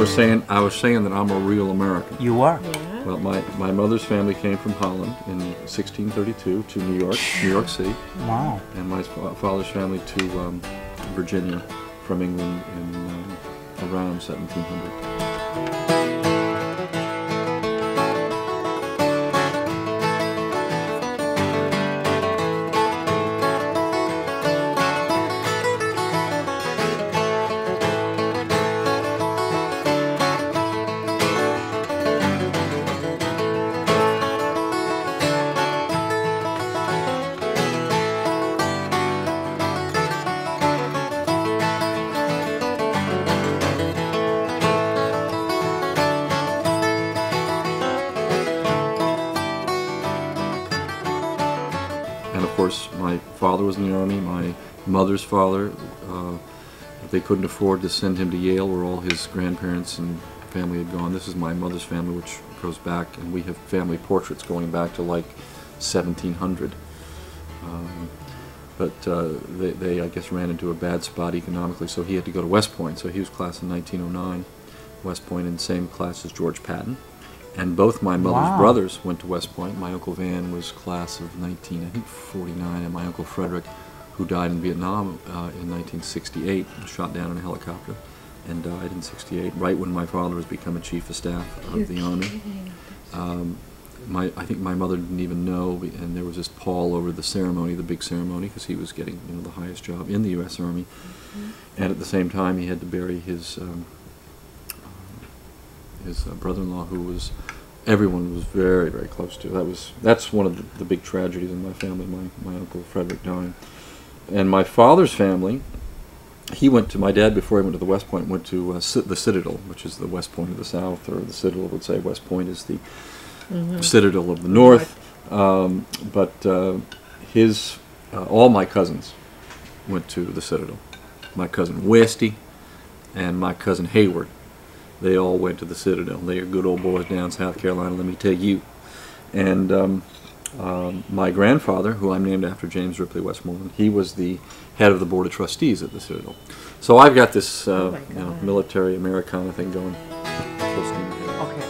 I was saying that I'm a real American. You are. Yeah. Well, my mother's family came from Holland in 1632 to New York City, Wow. and my father's family to Virginia from England in around 1700. And of course, my father was in the Army. My mother's father, they couldn't afford to send him to Yale, where all his grandparents and family had gone. This is my mother's family, which goes back, and we have family portraits going back to like 1700. But they, I guess, ran into a bad spot economically, so he had to go to West Point. So he was class in 1909, West Point, in the same class as George Patton. And both my mother's brothers went to West Point. My Uncle Van was class of 1949, and my Uncle Frederick, who died in Vietnam in 1968, was shot down in a helicopter and died in 68, right when my father was becoming chief of staff of the Army. I think my mother didn't even know, and there was this pall over the ceremony, the big ceremony, because he was getting, you know, the highest job in the U.S. Army. And at the same time, he had to bury his brother-in-law, who was everyone was very, very close to. That's one of the big tragedies in my family. My Uncle Frederick dying, and my father's family. He went to, my dad, before he went to the West Point, went to the Citadel, which is the West Point of the South, or the Citadel would say West Point is the Citadel of the North. But all my cousins went to the Citadel. My cousin Westy and my cousin Hayward. They all went to the Citadel. They are good old boys down in South Carolina, let me tell you. And my grandfather, who I'm named after, James Ripley Westmoreland, he was the head of the Board of Trustees at the Citadel. So I've got this military Americana thing going. Full steam ahead. Okay.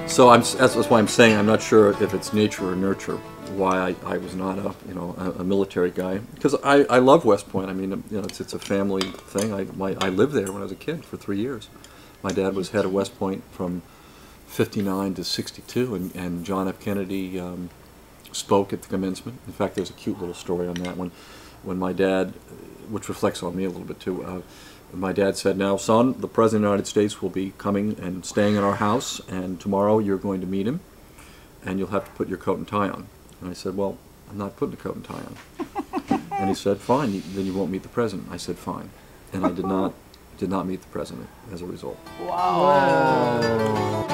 So that's why I'm saying I'm not sure if it's nature or nurture why I was not a military guy, because I love West Point. I mean, it's a family thing. I lived there when I was a kid for 3 years. My dad was head of West Point from '59 to '62, and John F. Kennedy spoke at the commencement. In fact, there's a cute little story on that one, when my dad, which reflects on me a little bit too. My dad said, "Now, son, the President of the United States will be coming and staying in our house, and tomorrow you're going to meet him, and you'll have to put your coat and tie on." And I said, "Well, I'm not putting a coat and tie on." And he said, "Fine, then you won't meet the President." I said, "Fine." And I did not meet the President as a result. Wow.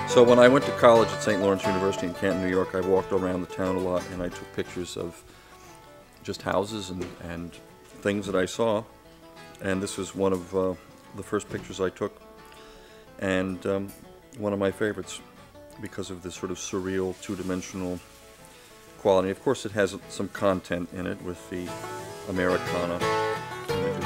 So when I went to college at St. Lawrence University in Canton, New York, I walked around the town a lot, and I took pictures of just houses and things that I saw. And this was one of the first pictures I took, and one of my favorites because of this sort of surreal, two-dimensional quality. Of course, it has some content in it with the Americana images.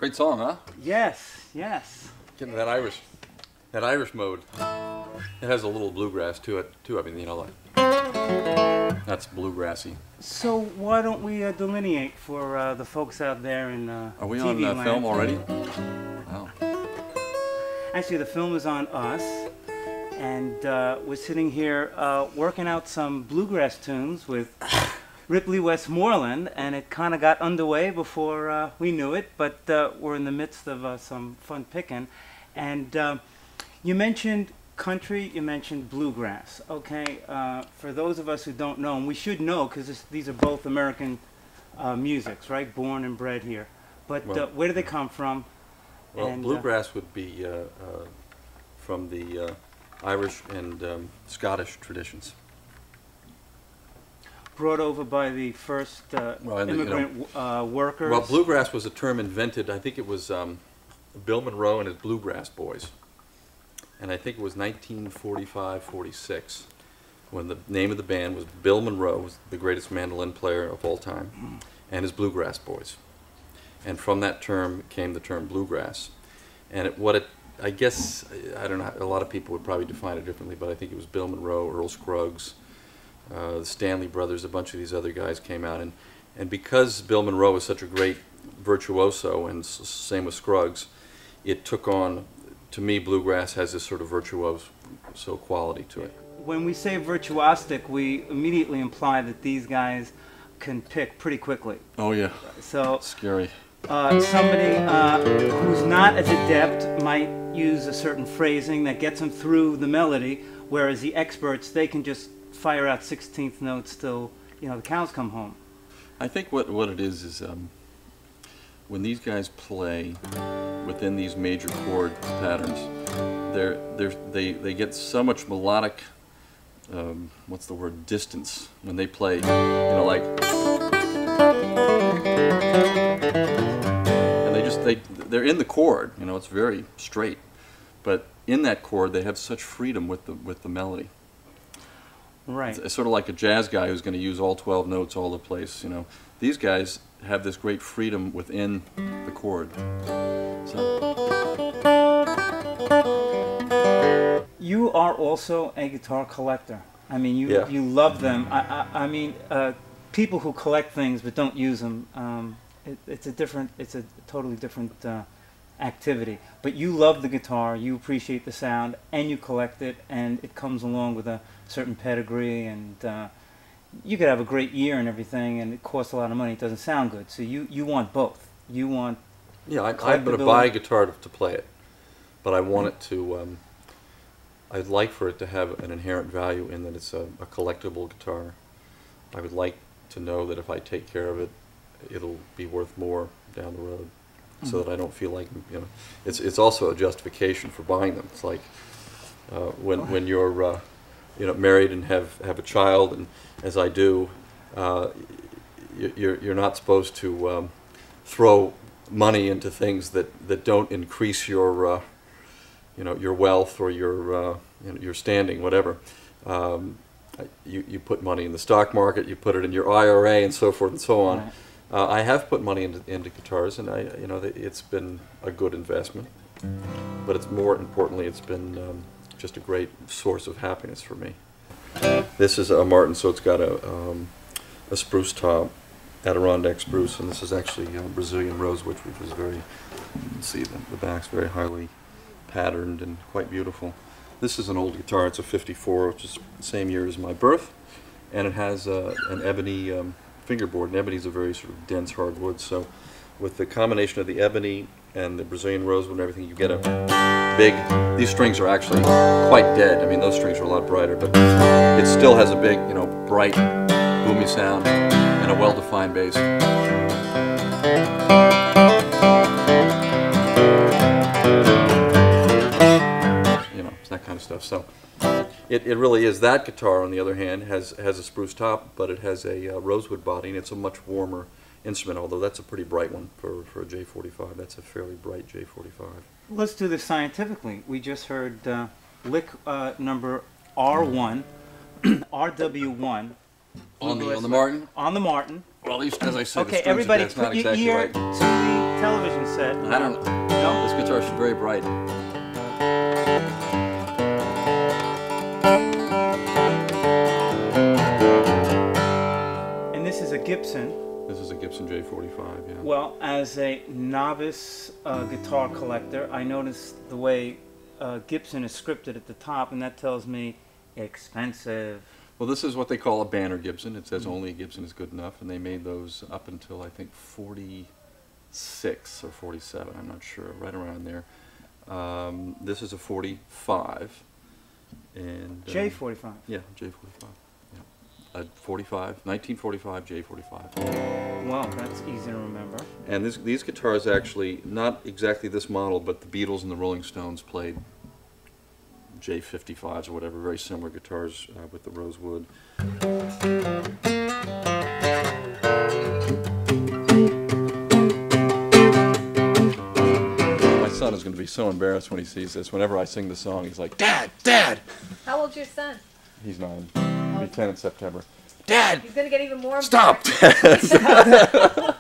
Great song, huh? Yes, yes. Getting that Irish mode. It has a little bluegrass to it too. I mean, you know, like that's bluegrassy. So why don't we delineate for the folks out there in Are we TV on land? film already? Wow. Actually, the film is on us, and we're sitting here working out some bluegrass tunes with Ripley Westmoreland, and it kind of got underway before we knew it, but we're in the midst of some fun picking. And you mentioned country, you mentioned bluegrass. Okay, for those of us who don't know, and we should know because these are both American musics, right? Born and bred here. But Well, where do they come from? Well, And, bluegrass would be from the Irish and Scottish traditions. Brought over by the first immigrant workers. Well, bluegrass was a term invented, I think it was Bill Monroe and his Bluegrass Boys. And I think it was 1945-46 when the name of the band was Bill Monroe, was the greatest mandolin player of all time, and his Bluegrass Boys. And from that term came the term bluegrass. And I guess, I don't know, a lot of people would probably define it differently, but I think it was Bill Monroe, Earl Scruggs, the Stanley Brothers, a bunch of these other guys came out. And because Bill Monroe was such a great virtuoso, and same with Scruggs, it took on, to me, bluegrass has this sort of virtuoso quality to it. When we say virtuosic, we immediately imply that these guys can pick pretty quickly. Oh yeah, So scary. somebody who's not as adept might use a certain phrasing that gets them through the melody, whereas the experts, they can just fire out 16th notes till, you know, the cows come home. I think what it is when these guys play within these major chord patterns, they get so much melodic, what's the word, distance when they play, you know, like, and they're in the chord, you know, it's very straight, but in that chord they have such freedom with the melody. Right. It's sort of like a jazz guy who's going to use all 12 notes all the place, you know. These guys have this great freedom within the chord. So. You are also a guitar collector. I mean, you love them. I mean, people who collect things but don't use them, it's a totally different activity. But you love the guitar, you appreciate the sound, and you collect it, and it comes along with a certain pedigree, and you could have a great year and everything, and it costs a lot of money. It doesn't sound good. So you want both. You want I'm going to buy a guitar to play it, but I want it to. I'd like for it to have an inherent value in that it's a collectible guitar. I would like to know that if I take care of it, it'll be worth more down the road, so that I don't feel like, you know, it's also a justification for buying them. It's like when you're you know, married and have a child, and as I do, you're not supposed to throw money into things that don't increase your you know, your wealth or your you know, your standing, whatever. You put money in the stock market, you put it in your IRA, and so forth and so on. Right. I have put money into guitars, and you know, it's been a good investment. But it's more importantly, it's been just a great source of happiness for me. This is a Martin, so it's got a spruce top, Adirondack spruce, and this is actually Brazilian rosewood, which is very, you can see the back's very highly patterned and quite beautiful. This is an old guitar, it's a 54, which is the same year as my birth, and it has an ebony fingerboard, and ebony is a very sort of dense hardwood, so with the combination of the ebony and the Brazilian rosewood and everything, you get a big, these strings are actually quite dead. I mean, those strings are a lot brighter, but it still has a big, you know, bright, boomy sound and a well-defined bass. You know, it's that kind of stuff. So it really is. That guitar, on the other hand, has a spruce top, but it has a rosewood body, and it's a much warmer instrument, although that's a pretty bright one for a J45. That's a fairly bright J45. Let's do this scientifically. We just heard lick number R1, RW1. On the Martin? On the Martin. Well, at least as I said, okay, everybody, that's not put your exactly ear right. to television set. I don't know. No? This guitar is very bright. And this is a Gibson. This is a Gibson J45, yeah. Well, as a novice guitar collector, I noticed the way Gibson is scripted at the top, and that tells me expensive. Well, this is what they call a banner Gibson. It says only a Gibson is good enough, and they made those up until, I think, 46 or 47, I'm not sure, right around there. This is a 45. And J45. Yeah, J45. Yeah. 1945 J45. Well, that's easy to remember. And these guitars actually, not exactly this model, but the Beatles and the Rolling Stones played J55s or whatever, very similar guitars with the rosewood. My son is going to be so embarrassed when he sees this. Whenever I sing the song, he's like, "Dad, Dad!" How old's your son? He's 9. He'll be 10 in September. Dad! He's going to get even more. Stop!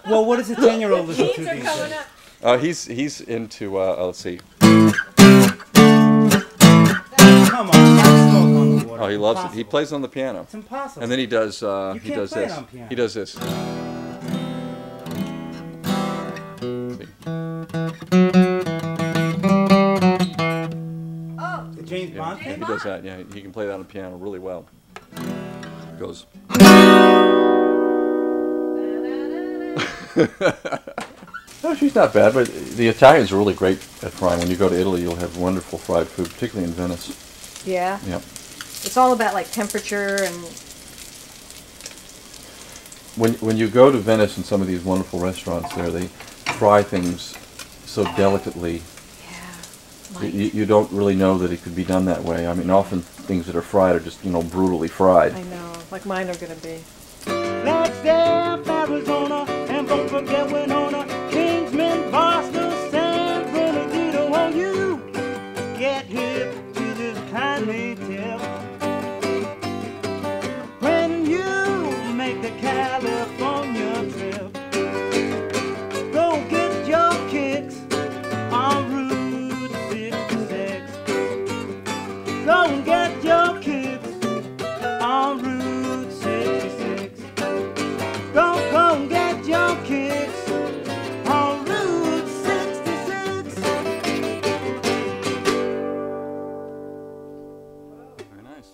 Well, what does a 10-year-old listen Teens to are these coming days? up. He's into, let's see. Come on, smoke on the water. Oh, he loves it. He Impossible. plays on the piano. It's impossible. And then he does, You he can't does play it this. on piano. He does this. Oh, The James Yeah, Bond he thing? does that. Yeah, he can play that on the piano really well. Goes. No, she's not bad, but the Italians are really great at frying. When you go to Italy, you'll have wonderful fried food, particularly in Venice. yeah. Yeah. It's all about like temperature and. When you go to Venice and some of these wonderful restaurants there, they fry things so delicately. Yeah. You don't really know that it could be done that way. I mean, often things that are fried are just, brutally fried. I know. Like mine are going to be. Flagstaff, Arizona, and don't forget Winona, Kingsman, Boston, San Bernardino. Won't you get hip to this kindly tip? When you make the California trip, go get your kicks on Route 66. Go and get your kicks on Route 66. Go and get your kicks on Route 66. Very nice.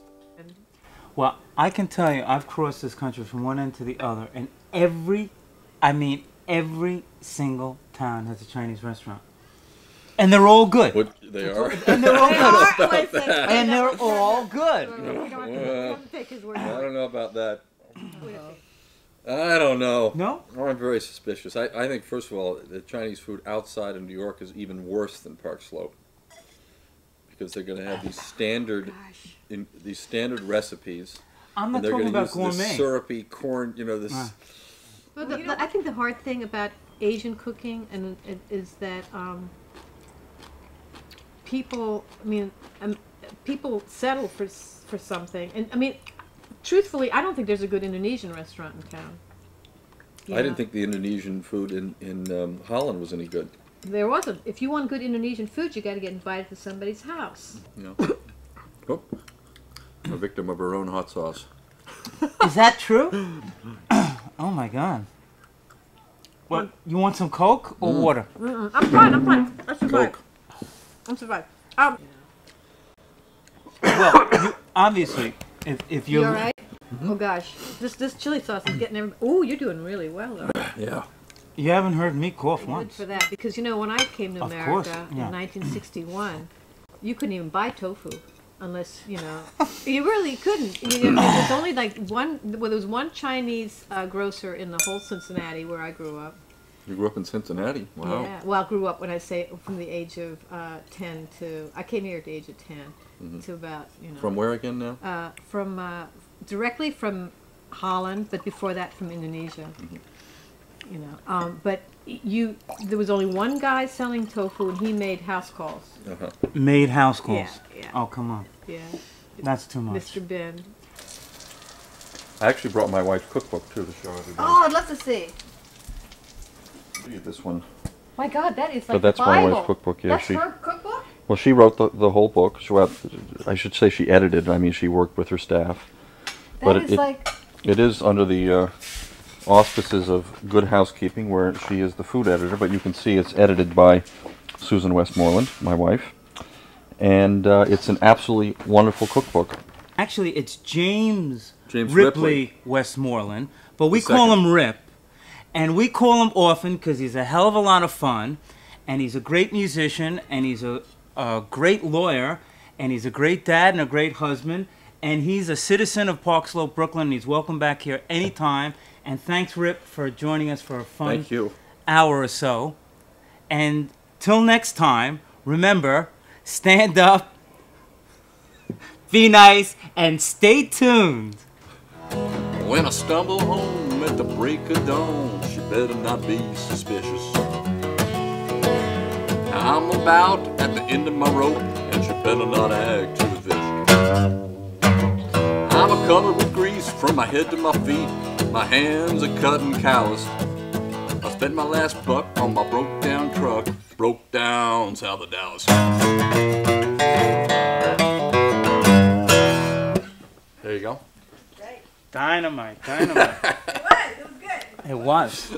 Well, I can tell you, I've crossed this country from one end to the other, and every single town has a Chinese restaurant. And they're all good. What they are? And they're all good. Wait a second. And they're all good. We don't have to take his word I for don't know about that. it. I don't know. No? I'm very suspicious. I think, first of all, the Chinese food outside of New York is even worse than Park Slope, because they're going to have these standard, these standard recipes. I'm not And they're talking going to about use this gourmet. syrupy corn, this. Well, I think the hard thing about Asian cooking is that people, people settle for something, and truthfully, I don't think there's a good Indonesian restaurant in town. I didn't think the Indonesian food in Holland was any good. There wasn't. If you want good Indonesian food, you got to get invited to somebody's house. Oh, a victim of her own hot sauce. Is that true? Oh my God. What? You want some Coke or water? I'm fine. I survived. Coke. I'm survived. Well, obviously, if You you're all right? Oh gosh, this chili sauce is getting everybody. Oh, you're doing really well though. Yeah. you haven't heard me cough Good once. for that, because when I came to Of America course, in yeah. 1961, you couldn't even buy tofu unless you really couldn't. There was only like one. Well, there was one Chinese grocer in the whole Cincinnati where I grew up. You grew up in Cincinnati. Wow. Yeah. Well, I grew up when I say from the age of 10 to I came here at the age of 10 to about From where again now? Directly from Holland, but before that from Indonesia. But there was only one guy selling tofu, and he made house calls. Uh-huh. Made house calls. Yeah. Oh, come on. Yeah, That's too much. Mr. Ben. I actually brought my wife's cookbook too to show everybody. Oh, I'd love to see. Look at this one. My God, that is like But that's the my Bible. wife's cookbook. Yeah, That's her cookbook? well, she wrote the whole book. I should say she edited. I mean, she worked with her staff. That is like... It is under the auspices of Good Housekeeping, where she is the food editor, but you can see it's edited by Susan Westmoreland, my wife. And it's an absolutely wonderful cookbook. Actually, it's James Ripley Ripley Westmoreland, but we call him Rip. And we call him often because he's a hell of a lot of fun, and he's a great musician, and he's a great lawyer, and he's a great dad and a great husband, and he's a citizen of Park Slope, Brooklyn, and he's welcome back here anytime. And thanks, Rip, for joining us for a fun hour or so. And till next time, remember, stand up, be nice, and stay tuned. When I stumble home at the break of dawn, she better not be suspicious. I'm about at the end of my rope, and she better not act too vicious. I'm a covered with grease from my head to my feet. My hands are cut and calloused. I spent my last buck on my broke down truck, broke down south of Dallas. There you go. Dynamite, dynamite. It was. It was good. It was.